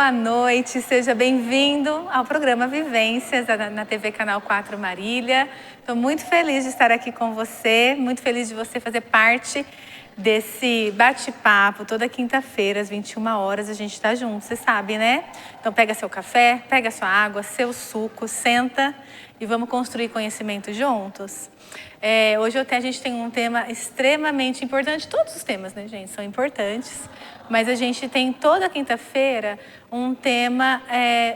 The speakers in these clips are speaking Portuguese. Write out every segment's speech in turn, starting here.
boa noite, seja bem-vindo ao programa Vivências na TV Canal 4 Marília. Estou muito feliz de estar aqui com você, muito feliz de você fazer parte desse bate-papo. Toda quinta-feira, às 21 horas, a gente está junto, você sabe, né? Então pega seu café, pega sua água, seu suco, senta e vamos construir conhecimento juntos. Hoje a gente tem um tema extremamente importante, todos os temas, né, gente, são importantes, mas a gente tem toda quinta-feira um tema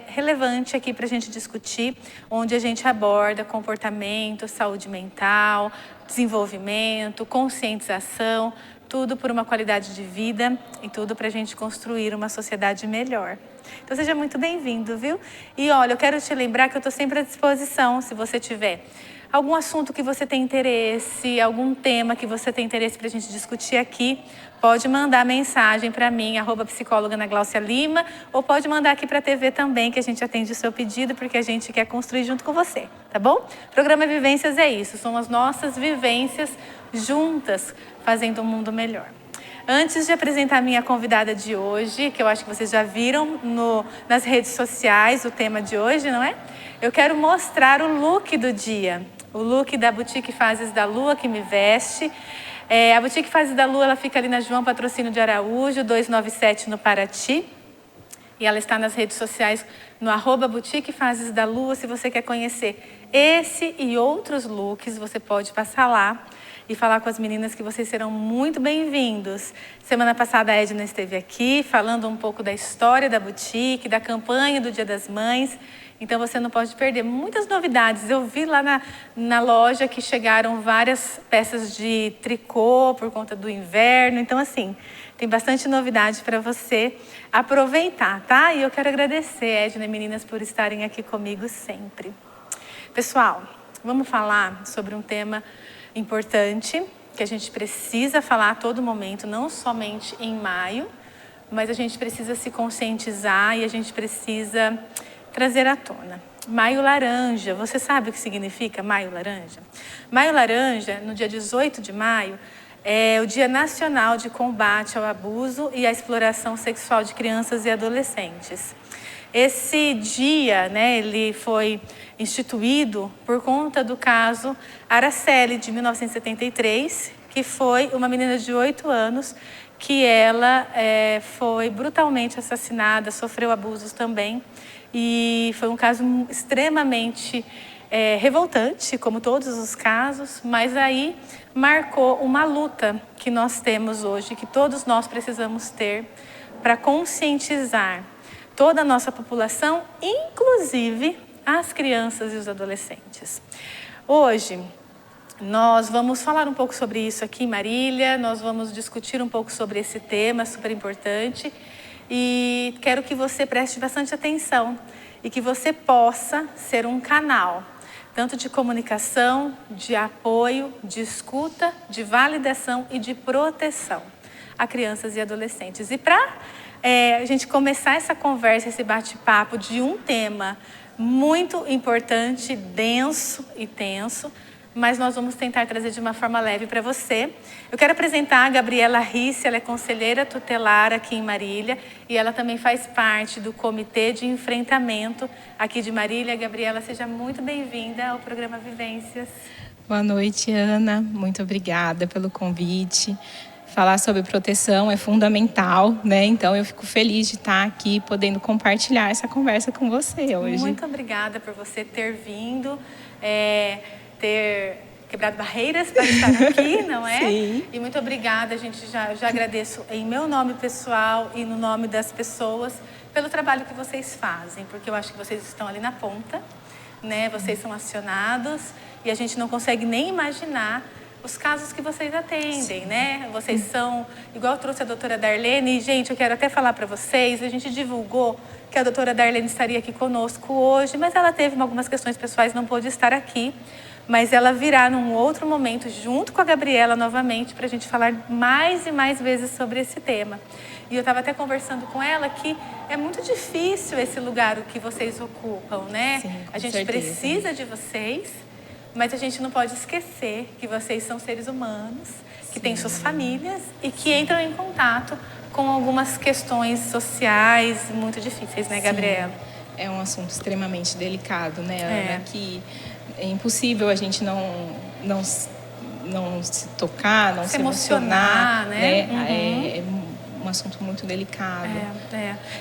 relevante aqui para a gente discutir, onde a gente aborda comportamento, saúde mental, desenvolvimento, conscientização, tudo por uma qualidade de vida e tudo para a gente construir uma sociedade melhor. Então seja muito bem-vindo, viu? E olha, eu quero te lembrar que eu estou sempre à disposição, se você tiver algum assunto que você tem interesse, algum tema que você tem interesse para a gente discutir aqui, pode mandar mensagem para mim, @psicóloga Ana Gláucia Lima, ou pode mandar aqui para a TV também, que a gente atende o seu pedido, porque a gente quer construir junto com você, tá bom? O programa Vivências é isso, são as nossas vivências juntas, fazendo um mundo melhor. Antes de apresentar a minha convidada de hoje, que eu acho que vocês já viram nas redes sociais o tema de hoje, não é? Eu quero mostrar o look do dia, o look da Boutique Fases da Lua, que me veste. A Boutique Fases da Lua, ela fica ali na João Patrocínio de Araújo, 297 no Paraty. E ela está nas redes sociais no @Boutique Fases da Lua. Se você quer conhecer esse e outros looks, você pode passar lá e falar com as meninas que vocês serão muito bem-vindos. Semana passada a Edna esteve aqui falando um pouco da história da boutique, da campanha do Dia das Mães. Então você não pode perder muitas novidades. Eu vi lá na loja que chegaram várias peças de tricô por conta do inverno. Então assim, tem bastante novidade para você aproveitar, tá? E eu quero agradecer, Edna e meninas, por estarem aqui comigo sempre. Pessoal, vamos falar sobre um tema importante, que a gente precisa falar a todo momento, não somente em maio, mas a gente precisa se conscientizar e a gente precisa trazer à tona. Maio Laranja, você sabe o que significa Maio Laranja? Maio Laranja, no dia 18 de maio, é o Dia Nacional de Combate ao Abuso e à Exploração Sexual de Crianças e Adolescentes. Esse dia, né, ele foi instituído por conta do caso Araceli, de 1973, que foi uma menina de 8 anos que ela foi brutalmente assassinada, sofreu abusos também. E foi um caso extremamente revoltante, como todos os casos, mas aí marcou uma luta que nós temos hoje, que todos nós precisamos ter para conscientizar toda a nossa população, inclusive as crianças e os adolescentes. Hoje, nós vamos falar um pouco sobre isso aqui em Marília, nós vamos discutir um pouco sobre esse tema super importante e quero que você preste bastante atenção e que você possa ser um canal, tanto de comunicação, de apoio, de escuta, de validação e de proteção a crianças e adolescentes. E para a gente começar essa conversa, esse bate-papo de um tema muito importante, denso e tenso, mas nós vamos tentar trazer de uma forma leve para você. Eu quero apresentar a Gabriela Risse, ela é conselheira tutelar aqui em Marília e ela também faz parte do Comitê de Enfrentamento aqui de Marília. Gabriela, seja muito bem-vinda ao programa Vivências. Boa noite, Ana. Muito obrigada pelo convite. Falar sobre proteção é fundamental, né? Então eu fico feliz de estar aqui podendo compartilhar essa conversa com você hoje. Muito obrigada por você ter vindo, ter quebrado barreiras para estar aqui, não é? Sim. E muito obrigada, a gente já agradeço em meu nome pessoal e no nome das pessoas pelo trabalho que vocês fazem, porque eu acho que vocês estão ali na ponta, né? Vocês são acionados e a gente não consegue nem imaginar os casos que vocês atendem, sim, né? Vocês são, igual eu trouxe a doutora Darlene, e, gente, eu quero até falar para vocês, a gente divulgou que a doutora Darlene estaria aqui conosco hoje, mas ela teve algumas questões pessoais, não pôde estar aqui, mas ela virá num outro momento, junto com a Gabriela, novamente, para a gente falar mais e mais vezes sobre esse tema. E eu estava até conversando com ela que é muito difícil esse lugar o que vocês ocupam, né? Sim, a gente certeza. Precisa de vocês, mas a gente não pode esquecer que vocês são seres humanos, que têm suas famílias e que entram em contato com algumas questões sociais muito difíceis, né, Gabriela? Sim. É um assunto extremamente delicado, né, Ana? Que é impossível a gente não se tocar, não se emocionar, né? É um assunto muito delicado.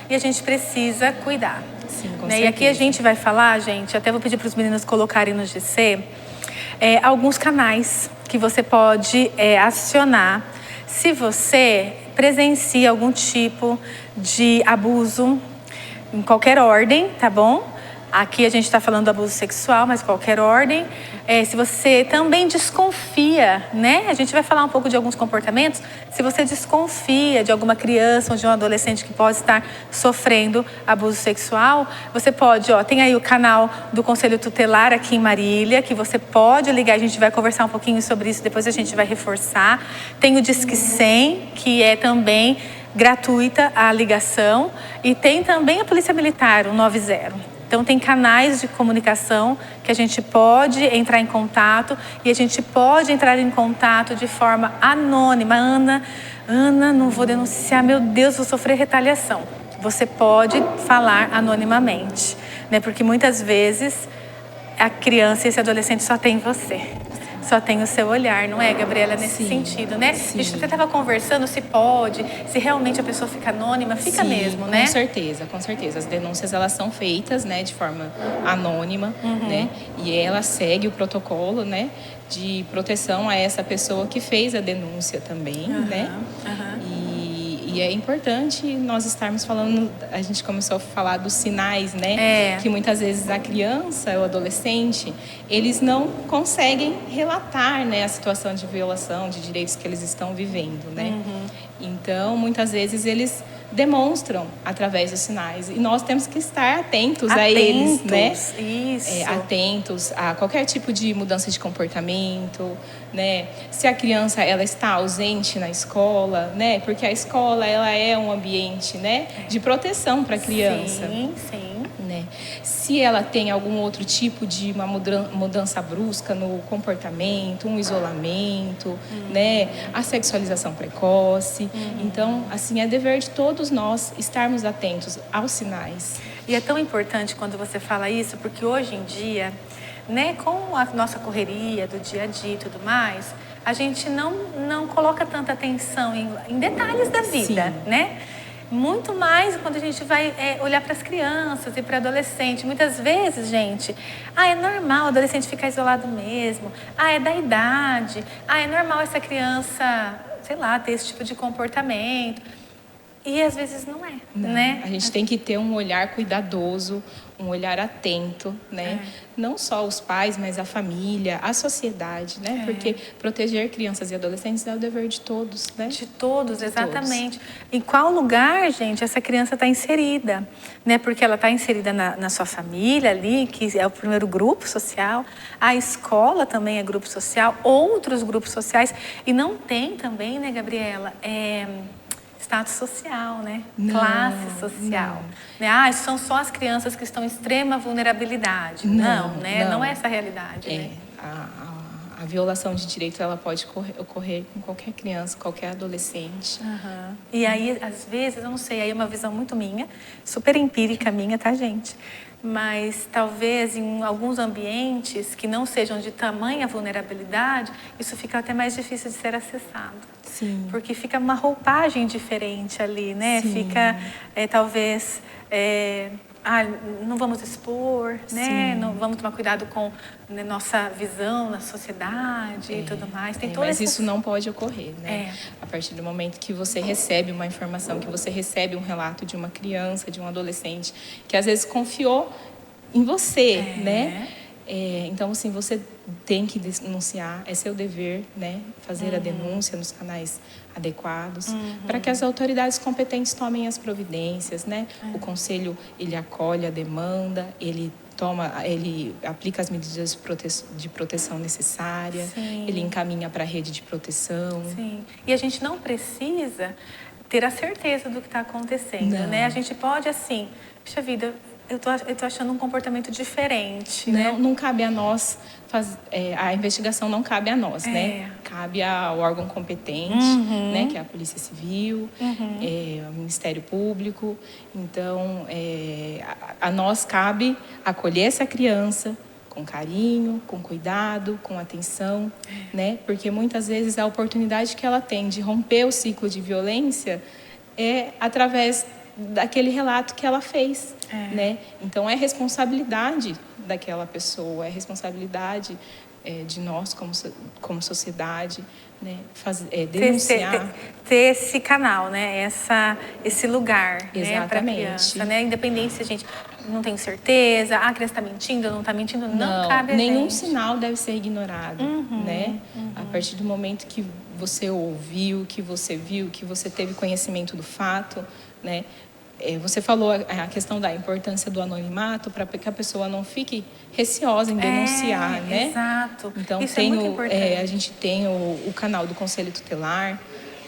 E a gente precisa cuidar. Sim, com certeza. E aqui a gente vai falar, gente, até vou pedir para os meninos colocarem no GC, alguns canais que você pode acionar se você presencia algum tipo de abuso em qualquer ordem, tá bom? Aqui a gente está falando do abuso sexual, mas qualquer ordem. Se você também desconfia, né? A gente vai falar um pouco de alguns comportamentos. Se você desconfia de alguma criança ou de um adolescente que pode estar sofrendo abuso sexual, você pode, tem aí o canal do Conselho Tutelar aqui em Marília, que você pode ligar. A gente vai conversar um pouquinho sobre isso, depois a gente vai reforçar. Tem o Disque 100, que é também gratuita a ligação. E tem também a Polícia Militar, o 90. Então, tem canais de comunicação que a gente pode entrar em contato e a gente pode entrar em contato de forma anônima. Ana, não vou denunciar, meu Deus, vou sofrer retaliação. Você pode falar anonimamente, né? Porque muitas vezes a criança e esse adolescente só tem você. Só tem o seu olhar, não é, Gabriela? Nesse sentido, né? Sim. A gente até estava conversando se pode, se realmente a pessoa fica anônima, fica mesmo, né? Com certeza. As denúncias, elas são feitas, né, de forma anônima, né? E ela segue o protocolo, né, de proteção a essa pessoa que fez a denúncia também, né? E é importante nós estarmos falando, a gente começou a falar dos sinais, né? Que muitas vezes a criança, o adolescente, eles não conseguem relatar, né, a situação de violação de direitos que eles estão vivendo, né? Então, muitas vezes eles demonstram através dos sinais e nós temos que estar atentos a eles, né? Isso. Atentos a qualquer tipo de mudança de comportamento, né? Se a criança ela está ausente na escola, né? Porque a escola ela é um ambiente, né, de proteção para a criança. Sim. Né? Se ela tem algum outro tipo de uma mudança brusca no comportamento, um isolamento, né? A sexualização precoce. Então, assim, é dever de todos nós estarmos atentos aos sinais. E é tão importante quando você fala isso, porque hoje em dia, né, com a nossa correria do dia a dia e tudo mais, a gente não coloca tanta atenção em detalhes da vida, né? Muito mais quando a gente vai olhar para as crianças e para adolescentes. Muitas vezes, gente, é normal o adolescente ficar isolado mesmo. É da idade. É normal essa criança, sei lá, ter esse tipo de comportamento. E às vezes não é, né? A gente tem que ter um olhar cuidadoso, um olhar atento, né? Não só os pais, mas a família, a sociedade, né? Porque proteger crianças e adolescentes é o dever de todos, né? De todos, exatamente. Em qual lugar, gente, essa criança está inserida, né? Porque ela está inserida na sua família ali, que é o primeiro grupo social. A escola também é grupo social, outros grupos sociais. E não tem também, né, Gabriela? Status social, né? Classe social. Né? São só as crianças que estão em extrema vulnerabilidade. Não, né? Não é essa a realidade. Né? A violação de direito ela pode ocorrer com qualquer criança, qualquer adolescente. E aí, às vezes, eu não sei, aí é uma visão muito minha, super empírica minha, tá, gente? Mas talvez em alguns ambientes que não sejam de tamanha vulnerabilidade, isso fica até mais difícil de ser acessado. Sim. Porque fica uma roupagem diferente ali, né? Sim. Fica, talvez... não vamos expor, né? Não vamos tomar cuidado com nossa visão na sociedade e tudo mais. Mas isso não pode ocorrer, né? A partir do momento que você recebe uma informação, que você recebe um relato de uma criança, de um adolescente, que às vezes confiou em você, né? Então, assim, você tem que denunciar, é seu dever, né? Fazer a denúncia nos canais adequados, para que as autoridades competentes tomem as providências, né? O conselho, ele acolhe a demanda, ele aplica as medidas de proteção necessárias, ele encaminha para a rede de proteção. Sim. E a gente não precisa ter a certeza do que está acontecendo, né? A gente pode, assim, puxa vida, eu tô achando um comportamento diferente, né? Não cabe a nós, a investigação não cabe a nós, né? Cabe ao órgão competente, né? Que é a Polícia Civil, o Ministério Público. Então, a nós cabe acolher essa criança com carinho, com cuidado, com atenção, né? Porque muitas vezes a oportunidade que ela tem de romper o ciclo de violência é através daquele relato que ela fez, né? Então, é responsabilidade daquela pessoa, é responsabilidade de nós como sociedade, né? Denunciar. Ter esse canal, né? Esse lugar, né? Para a Exatamente. criança, né? Independente se a gente não tem certeza, a criança está mentindo, não está mentindo, não cabe a nenhum gente. sinal deve ser ignorado, né? A partir do momento que você ouviu, que você viu, que você teve conhecimento do fato, né? Você falou a questão da importância do anonimato para que a pessoa não fique receosa em denunciar, né? Exato. Então, isso é muito importante. A gente tem o canal do Conselho Tutelar,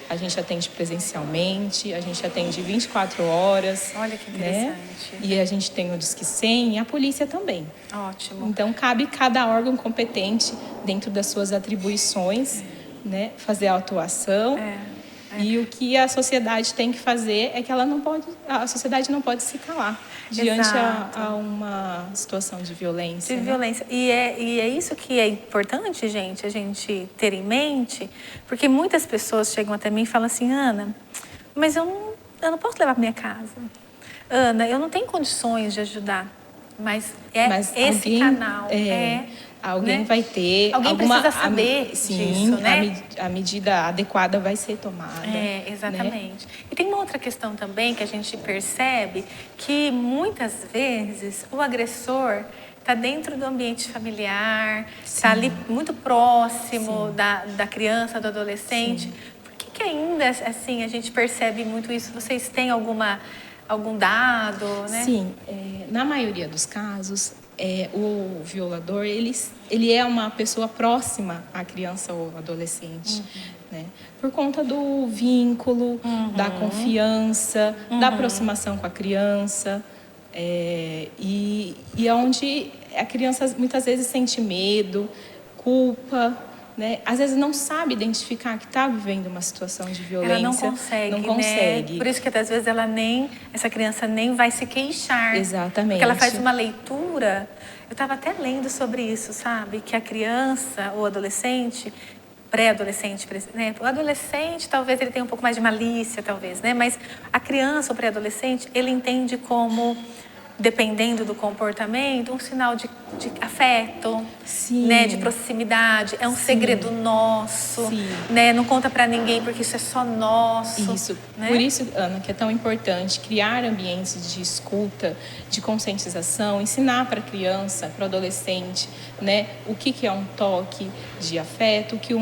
a gente atende presencialmente, a gente atende 24 horas. Olha que interessante. Né? E a gente tem o Disque 100 e a polícia também. Ótimo. Então, cabe cada órgão competente, dentro das suas atribuições, né, fazer a autuação. E o que a sociedade tem que fazer é que a sociedade não pode se calar diante a uma situação de violência. De violência. E é isso que é importante, gente, a gente ter em mente, porque muitas pessoas chegam até mim e falam assim, Ana, mas eu não posso levar para minha casa. Ana, eu não tenho condições de ajudar, mas esse canal alguém, né? Vai ter alguém precisa saber disso, né? A medida adequada vai ser tomada. Exatamente. Né? E tem uma outra questão também que a gente percebe que muitas vezes o agressor está dentro do ambiente familiar, está ali muito próximo da criança, do adolescente. Sim. Por que ainda assim a gente percebe muito isso? Vocês têm algum dado, né? Sim, na maioria dos casos, o violador, ele é uma pessoa próxima à criança ou adolescente, né? Por conta do vínculo, da confiança, da aproximação com a criança, e onde a criança muitas vezes sente medo, culpa, né? Às vezes não sabe identificar que está vivendo uma situação de violência. Ela não consegue. Né? Por isso que às vezes essa criança nem vai se queixar. Exatamente. Porque ela faz uma leitura. Eu estava até lendo sobre isso, sabe? Que a criança ou adolescente, pré-adolescente, né? O adolescente talvez ele tenha um pouco mais de malícia, talvez, né? Mas a criança ou pré-adolescente, ele entende como, dependendo do comportamento, um sinal de afeto, né, de proximidade. É um segredo nosso, né? Não conta para ninguém porque isso é só nosso. Isso. Né? Por isso, Ana, que é tão importante criar ambientes de escuta, de conscientização, ensinar para a criança, para o adolescente, né, o que é um toque de afeto, o que é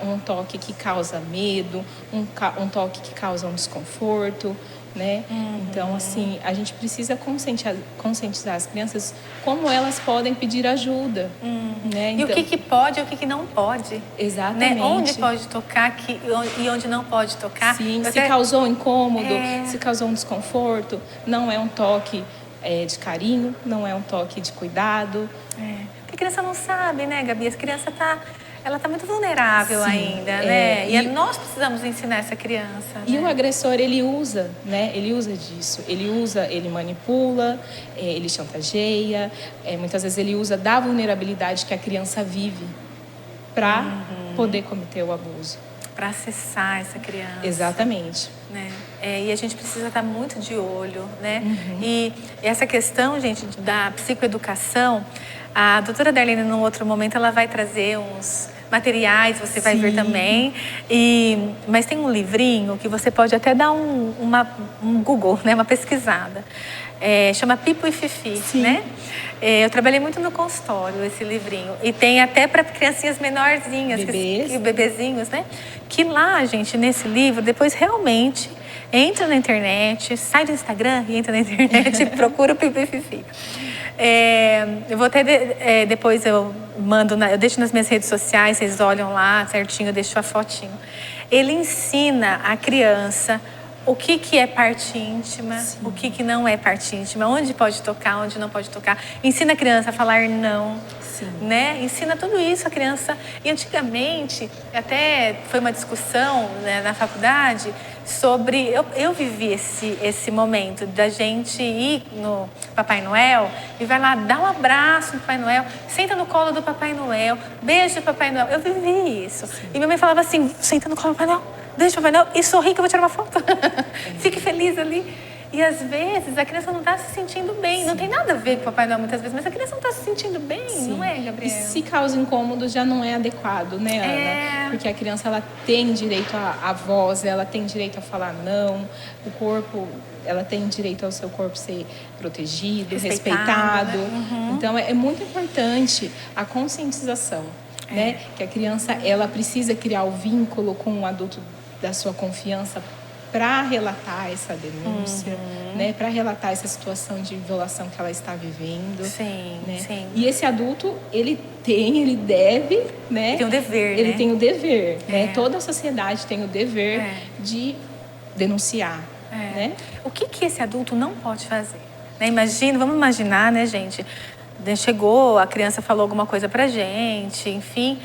um toque que causa medo, um toque que causa um desconforto. Né? Então, assim, a gente precisa conscientizar as crianças como elas podem pedir ajuda. Né? Então, e o que pode e o que não pode. Exatamente. Né? Onde pode tocar e onde não pode tocar. Sim, se causou incômodo, se causou um desconforto, não é um toque de carinho, não é um toque de cuidado. Porque a criança não sabe, né, Gabi? A criança ela está muito vulnerável ainda, né? E nós precisamos ensinar essa criança. E né? o agressor, ele usa, né? Ele usa disso. Ele manipula, ele chantageia. Muitas vezes ele usa da vulnerabilidade que a criança vive para poder cometer o abuso. Para acessar essa criança. Exatamente. Né? E a gente precisa estar muito de olho, né? E essa questão, gente, da psicoeducação, a doutora Darlene, num outro momento, ela vai trazer uns materiais, você vai ver também. Mas tem um livrinho que você pode até dar um Google, né? Uma pesquisada. Chama Pipo e Fifi, né? Eu trabalhei muito no consultório, esse livrinho. E tem até para criancinhas menorzinhas, bebezinhos, né? Que lá, gente, nesse livro, depois realmente entra na internet, sai do Instagram e entra na internet e procura o Pipo e Fifi. Eu vou até depois eu deixo nas minhas redes sociais, vocês olham lá certinho, eu deixo a fotinho. Ele ensina a criança o que é parte íntima, o que não é parte íntima, onde pode tocar, onde não pode tocar. Ensina a criança a falar não, né? Ensina tudo isso a criança. E antigamente, até foi uma discussão, né, na faculdade sobre... Eu vivi esse momento da gente ir no Papai Noel e vai lá, dá um abraço no Papai Noel, senta no colo do Papai Noel, beija o Papai Noel. Eu vivi isso. E minha mãe falava assim, senta no colo do Papai Noel, deixa o Papai Noel e sorri que eu vou tirar uma foto. Fique feliz ali. E às vezes a criança não está se sentindo bem. Não tem nada a ver com o Papai Noel muitas vezes, mas a criança não está se sentindo bem, não é, Gabriela? E se causa incômodo, já não é adequado, né, Ana? Porque a criança, ela tem direito à voz, ela tem direito a falar não. O corpo, ela tem direito ao seu corpo ser protegido, respeitado. Né? Então, é muito importante a conscientização, né? Que a criança, ela precisa criar o vínculo com o adulto da sua confiança para relatar essa denúncia, né? Para relatar essa situação de violação que ela está vivendo. Sim, né? sim. E esse adulto, ele deve, né? Ele tem o dever, Ele né? tem o dever, né? Toda a sociedade tem o dever de denunciar, né? O que esse adulto não pode fazer? Né? Vamos imaginar, né, gente? Chegou, a criança falou alguma coisa pra gente, enfim...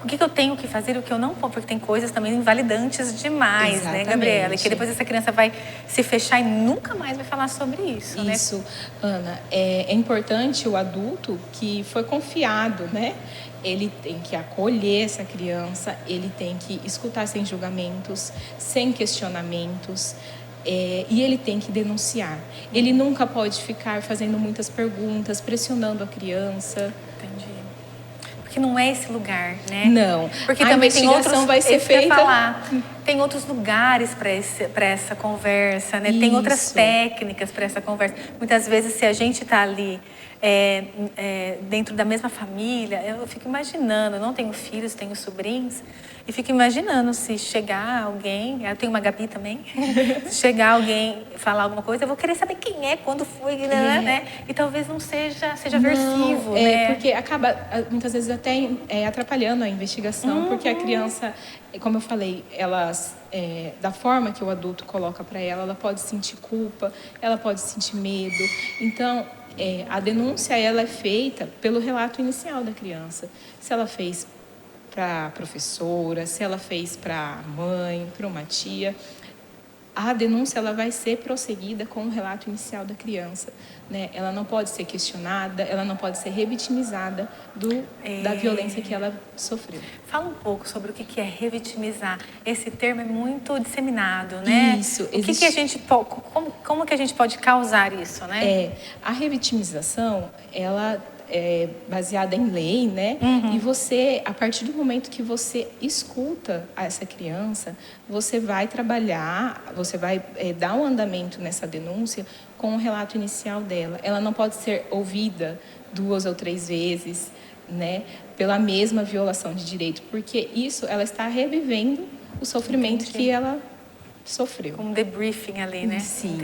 O que eu tenho que fazer e o que eu não posso, porque tem coisas também invalidantes demais, Exatamente. né, Gabriela? E que depois essa criança vai se fechar e nunca mais vai falar sobre isso, né? Isso, Ana, é importante o adulto que foi confiado, né? Ele tem que acolher essa criança, ele tem que escutar sem julgamentos, sem questionamentos. E ele tem que denunciar. Ele nunca pode ficar fazendo muitas perguntas, pressionando a criança. Entendi. Porque não é esse lugar, né? Não. Porque a também investigação tem outros, vai ser feita. Tem outros lugares para essa conversa, né? Tem outras técnicas para essa conversa. Muitas vezes, se a gente está ali dentro da mesma família, eu fico imaginando. Eu não tenho filhos, tenho sobrinhos. E fico imaginando se chegar alguém, eu tenho uma Gabi também, se chegar alguém falar alguma coisa, eu vou querer saber quem é, quando foi, né? E talvez não seja aversivo, né? Porque acaba, muitas vezes, até atrapalhando a investigação, porque a criança, como eu falei, da forma que o adulto coloca para ela, ela pode sentir culpa, ela pode sentir medo. Então, a denúncia, ela é feita pelo relato inicial da criança. Se ela fez para a professora, se ela fez para a mãe, para uma tia, a denúncia, ela vai ser prosseguida com o relato inicial da criança, né? Ela não pode ser questionada, ela não pode ser revitimizada da violência que ela sofreu. Fala um pouco sobre o que é revitimizar. Esse termo é muito disseminado, né? Isso. Que a gente como que a gente pode causar isso, né? A revitimização, ela é baseada em lei, né? E você, a partir do momento que você escuta essa criança, você vai trabalhar, você vai dar um andamento nessa denúncia com o relato inicial dela. Ela não pode ser ouvida 2 ou 3 vezes, né? Pela mesma violação de direito, porque isso, ela está revivendo o sofrimento que ela sofreu. Um debriefing ali, né? Sim.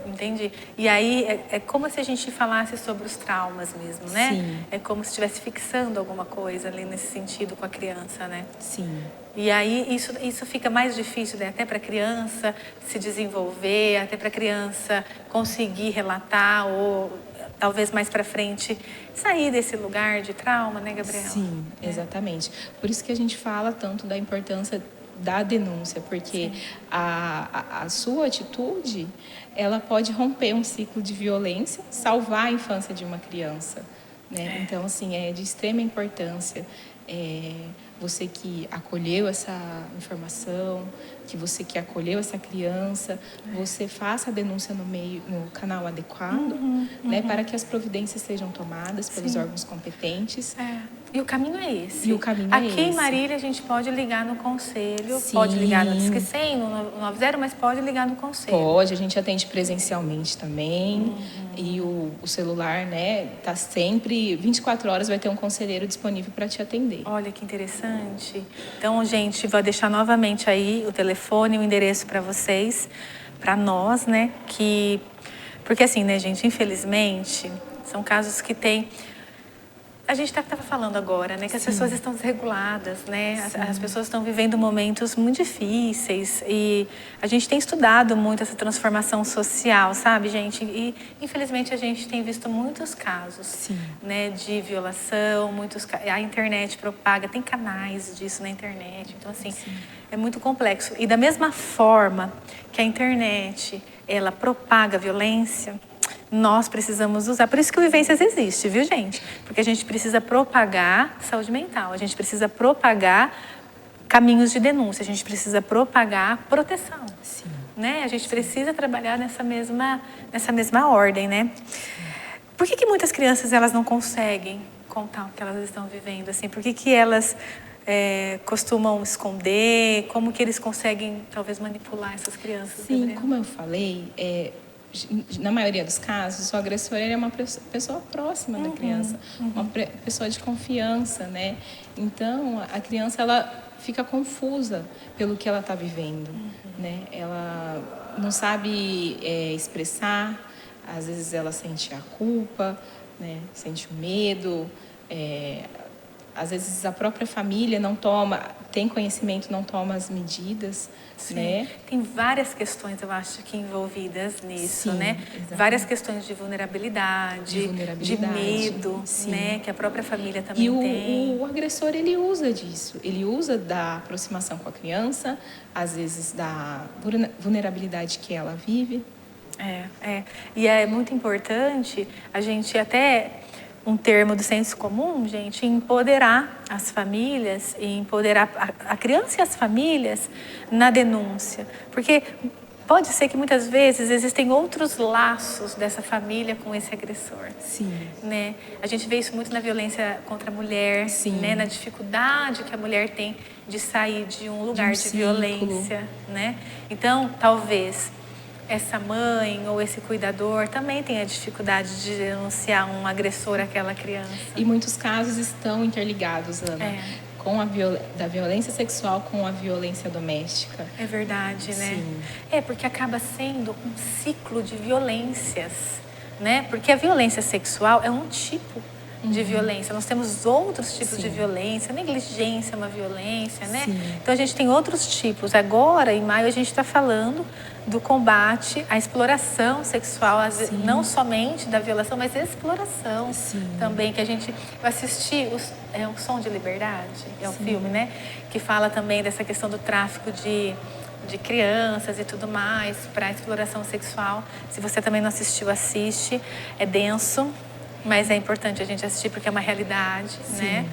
Entendi. E aí é como se a gente falasse sobre os traumas mesmo, né? Sim. É como se estivesse fixando alguma coisa ali nesse sentido com a criança, né? Sim. E aí isso fica mais difícil, né? Até para a criança se desenvolver, até para a criança conseguir relatar ou talvez mais para frente sair desse lugar de trauma, né, Gabriela? Sim, exatamente. Por isso que a gente fala tanto da importância da denúncia, porque a sua atitude, ela pode romper um ciclo de violência, salvar a infância de uma criança, né? Então, assim, é de extrema importância você que acolheu essa informação, que você que acolheu essa criança, você faça a denúncia no canal adequado, né, para que as providências sejam tomadas pelos órgãos competentes. E o caminho é esse. Aqui em Marília a gente pode ligar no conselho, Sim. pode ligar no Disque 100, no 90, mas pode ligar no conselho. Pode, a gente atende presencialmente também. E o celular, né, tá sempre 24 horas, vai ter um conselheiro disponível para te atender. Olha que interessante. Então, gente, vou deixar novamente aí o telefone, o endereço para vocês, para nós, né, porque assim, né, gente, infelizmente, são casos que têm a gente estava falando agora, né, que as pessoas estão desreguladas, né? As pessoas estão vivendo momentos muito difíceis e a gente tem estudado muito essa transformação social, sabe, gente? E infelizmente a gente tem visto muitos casos, né, de violação, a internet propaga, tem canais disso na internet, então assim, é muito complexo. E da mesma forma que a internet, ela propaga violência, nós precisamos usar. Por isso que o Vivências existe, viu, gente? Porque a gente precisa propagar saúde mental, a gente precisa propagar caminhos de denúncia, a gente precisa propagar proteção. Né? A gente precisa trabalhar nessa mesma ordem, né? Por que muitas crianças elas não conseguem contar o que elas estão vivendo? Assim? Por que elas costumam esconder? Como que eles conseguem, talvez, manipular essas crianças? Sim, Gabriela? Como eu falei, na maioria dos casos, o agressor ele é uma pessoa próxima da criança, uma pessoa de confiança, né? Então, a criança ela fica confusa pelo que ela está vivendo, né? Ela não sabe expressar, às vezes ela sente a culpa, né? Sente o medo, às vezes a própria família não tem conhecimento, não toma as medidas, né? Tem várias questões, eu acho, que envolvidas nisso, né? Exatamente. Várias questões de vulnerabilidade, de medo, né? Que a própria família também tem. E o agressor, ele usa disso. Ele usa da aproximação com a criança, às vezes da vulnerabilidade que ela vive. E é muito importante a gente até... um termo do senso comum, gente, empoderar as famílias e empoderar a criança e as famílias na denúncia. Porque pode ser que muitas vezes existem outros laços dessa família com esse agressor. Né? A gente vê isso muito na violência contra a mulher, né? Na dificuldade que a mulher tem de sair de um lugar de violência. Né? Então, talvez... essa mãe ou esse cuidador também tem a dificuldade de denunciar um agressor àquela criança. E muitos casos estão interligados, Ana, com da violência sexual com a violência doméstica. É verdade, né? Porque acaba sendo um ciclo de violências, né? Porque a violência sexual é um tipo de violência. Nós temos outros tipos de violência. A negligência é uma violência, né? Então, a gente tem outros tipos. Agora, em maio, a gente está falando do combate à exploração sexual, não somente da violação, mas exploração também, que a gente... Eu assisti o Som de Liberdade, é um filme, né? Que fala também dessa questão do tráfico de crianças e tudo mais para exploração sexual. Se você também não assistiu, assiste. É denso, mas é importante a gente assistir porque é uma realidade, né?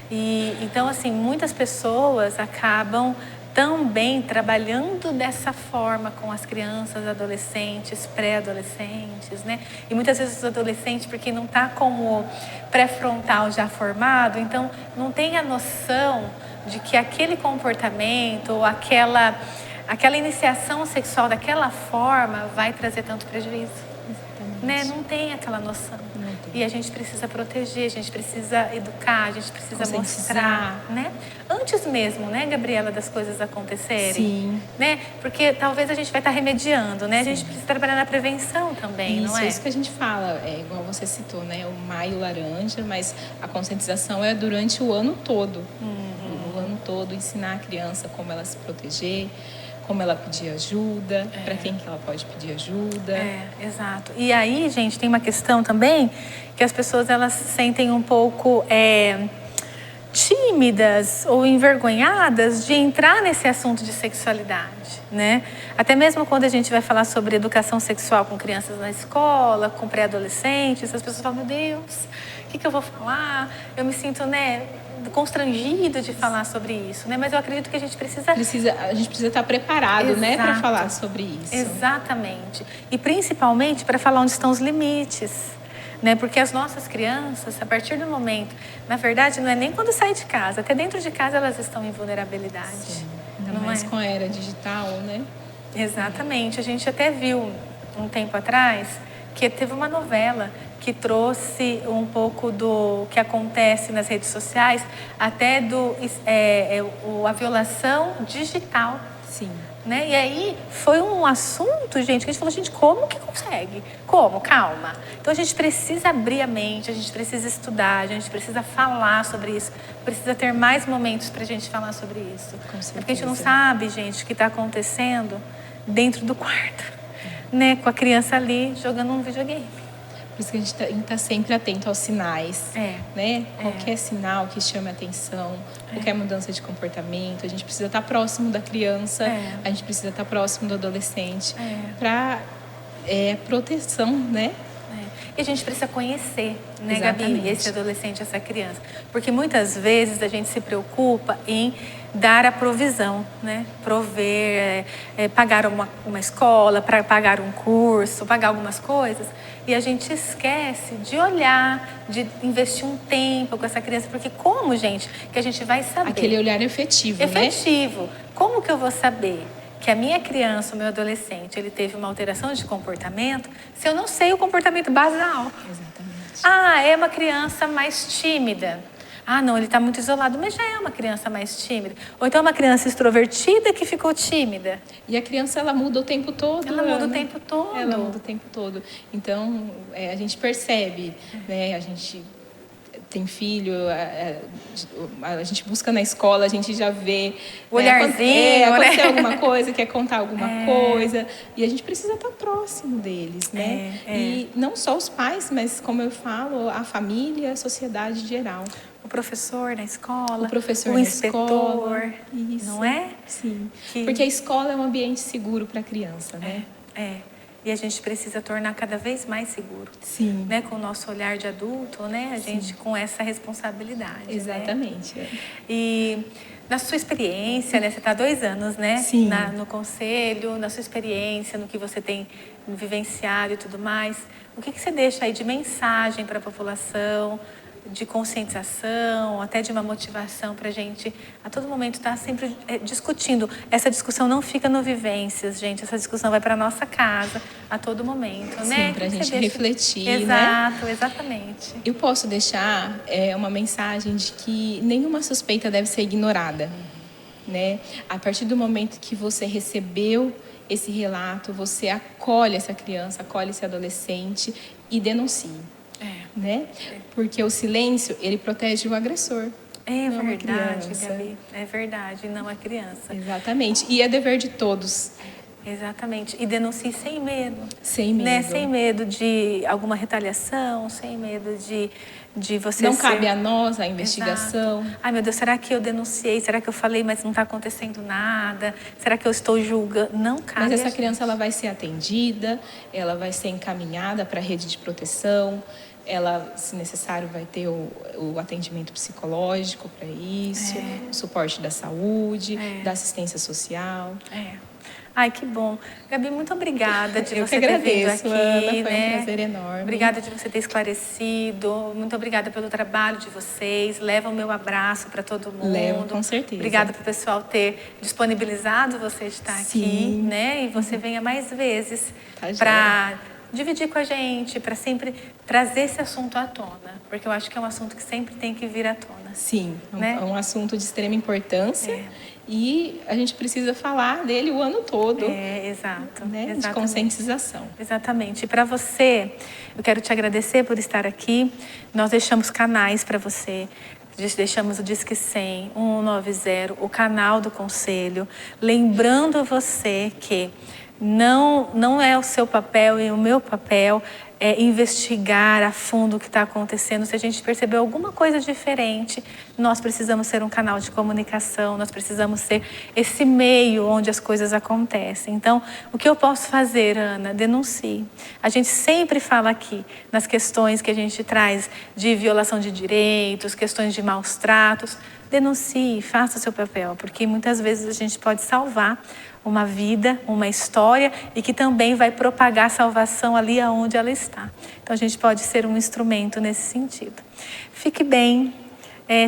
E então, assim, muitas pessoas acabam também trabalhando dessa forma com as crianças, adolescentes, pré-adolescentes, né? E muitas vezes os adolescentes, porque não está com o pré-frontal já formado, então não tem a noção de que aquele comportamento ou aquela iniciação sexual daquela forma vai trazer tanto prejuízo. Né? Não tem aquela noção. E a gente precisa proteger, a gente precisa educar, a gente precisa mostrar, né? Antes mesmo, né, Gabriela, das coisas acontecerem. Né? Porque talvez a gente vai estar remediando, né? A gente precisa trabalhar na prevenção também, não é? Isso que a gente fala, igual você citou, né? O Maio Laranja, mas a conscientização é durante o ano todo. O ano todo, ensinar a criança como ela se proteger, como ela pedir ajuda, para quem que ela pode pedir ajuda. Exato. E aí, gente, tem uma questão também que as pessoas elas se sentem um pouco tímidas ou envergonhadas de entrar nesse assunto de sexualidade, né? Até mesmo quando a gente vai falar sobre educação sexual com crianças na escola, com pré-adolescentes, as pessoas falam, meu Deus, o que eu vou falar? Eu me sinto, né, constrangido de falar sobre isso, né? Mas eu acredito que a gente precisa estar preparado, né, para falar sobre isso. Exatamente. E principalmente para falar onde estão os limites, né? Porque as nossas crianças, a partir do momento, na verdade, não é nem quando sai de casa, até dentro de casa elas estão em vulnerabilidade. Ainda mais com a era digital, né? Exatamente. A gente até viu um tempo atrás que teve uma novela que trouxe um pouco do que acontece nas redes sociais, até a violação digital. né? E aí foi um assunto, gente, que a gente falou, gente, como que consegue? Como? Calma. Então a gente precisa abrir a mente, a gente precisa estudar, a gente precisa falar sobre isso, precisa ter mais momentos pra gente falar sobre isso. Porque a gente não sabe, gente, o que está acontecendo dentro do quarto, né? Com a criança ali jogando um videogame. Por isso que a gente tem que estar sempre atento aos sinais, né? Qualquer sinal que chame a atenção, qualquer mudança de comportamento, a gente precisa estar próximo da criança, a gente precisa estar próximo do adolescente para proteção, né? E a gente precisa conhecer, né, Gabi, esse adolescente, essa criança. Porque muitas vezes a gente se preocupa em dar a provisão, né? Prover, pagar uma escola, pagar um curso, pagar algumas coisas. E a gente esquece de olhar, de investir um tempo com essa criança. Porque como, gente, que a gente vai saber? Aquele olhar efetivo, Efetivo. Como que eu vou saber que a minha criança, o meu adolescente, ele teve uma alteração de comportamento, se eu não sei o comportamento basal? Exatamente. Ah, é uma criança mais tímida. Ah, não, ele está muito isolado, mas já é uma criança mais tímida. Ou então é uma criança extrovertida que ficou tímida. E a criança, ela muda o tempo todo. Ela muda o tempo todo. Ela muda o tempo todo. Então, a gente percebe, né? A gente tem filho, a gente busca na escola, a gente já vê o olharzinho, acontecer alguma coisa, quer contar alguma coisa, e a gente precisa estar próximo deles, né? E não só os pais, mas como eu falo, a família, a sociedade em geral. O professor na escola, o professor o na inspetor, escola, isso, não é? Sim, porque a escola é um ambiente seguro para a criança, né? E a gente precisa tornar cada vez mais seguro. Sim. Né? Com o nosso olhar de adulto, né? A gente com essa responsabilidade. Exatamente. Né? E na sua experiência, né? Você está há 2 anos, né? Sim. No conselho, na sua experiência, no que você tem vivenciado e tudo mais. O que você deixa aí de mensagem para a população, de conscientização, até de uma motivação para a gente a todo momento estar sempre discutindo. Essa discussão não fica no Vivências, gente. Essa discussão vai para nossa casa a todo momento, né? Sim, para a gente refletir, Exato, né? Exatamente. Eu posso deixar uma mensagem de que nenhuma suspeita deve ser ignorada, né? A partir do momento que você recebeu esse relato, você acolhe essa criança, acolhe esse adolescente e denuncie. Né? Porque o silêncio, ele protege o agressor. É verdade, Gabi. É verdade, não a criança. Exatamente. E é dever de todos. Exatamente. E denuncie sem medo. Sem medo. Né? Sem medo de alguma retaliação, sem medo de você não cabe a nós a investigação. Exato. Ai, meu Deus, será que eu denunciei? Será que eu falei, mas não está acontecendo nada? Será que eu estou julgando? Não cabe. Mas essa criança, ela vai ser atendida, ela vai ser encaminhada para a rede de proteção. Ela, se necessário, vai ter o atendimento psicológico para isso, o suporte da saúde, da assistência social. Ai, que bom. Gabi, muito obrigada de você ter vindo aqui. Ana, foi um prazer enorme. Obrigada de você ter esclarecido. Muito obrigada pelo trabalho de vocês. Leva o meu abraço para todo mundo. Levo, com certeza. Obrigada para o pessoal ter disponibilizado você estar aqui, né? E você venha mais vezes para dividir com a gente, para sempre trazer esse assunto à tona, porque eu acho que é um assunto que sempre tem que vir à tona. Sim, né? É um assunto de extrema importância e a gente precisa falar dele o ano todo. Exato. Né? De conscientização. Exatamente. E para você, eu quero te agradecer por estar aqui. Nós deixamos canais para você. Deixamos o Disque 100, 190, o canal do Conselho. Lembrando você que não é o seu papel e o meu papel é investigar a fundo o que está acontecendo. Se a gente perceber alguma coisa diferente, nós precisamos ser um canal de comunicação, nós precisamos ser esse meio onde as coisas acontecem. Então, o que eu posso fazer, Ana? Denuncie. A gente sempre fala aqui nas questões que a gente traz de violação de direitos, questões de maus tratos. Denuncie, faça o seu papel, porque muitas vezes a gente pode salvar uma vida, uma história e que também vai propagar a salvação ali aonde ela está. Então a gente pode ser um instrumento nesse sentido. Fique bem,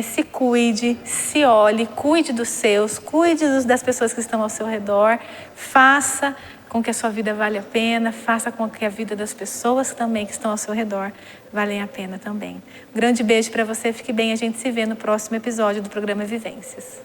se cuide, se olhe, cuide dos seus, cuide das pessoas que estão ao seu redor, faça com que a sua vida valha a pena, faça com que a vida das pessoas também que estão ao seu redor valem a pena também. Um grande beijo para você, fique bem, a gente se vê no próximo episódio do programa Vivências.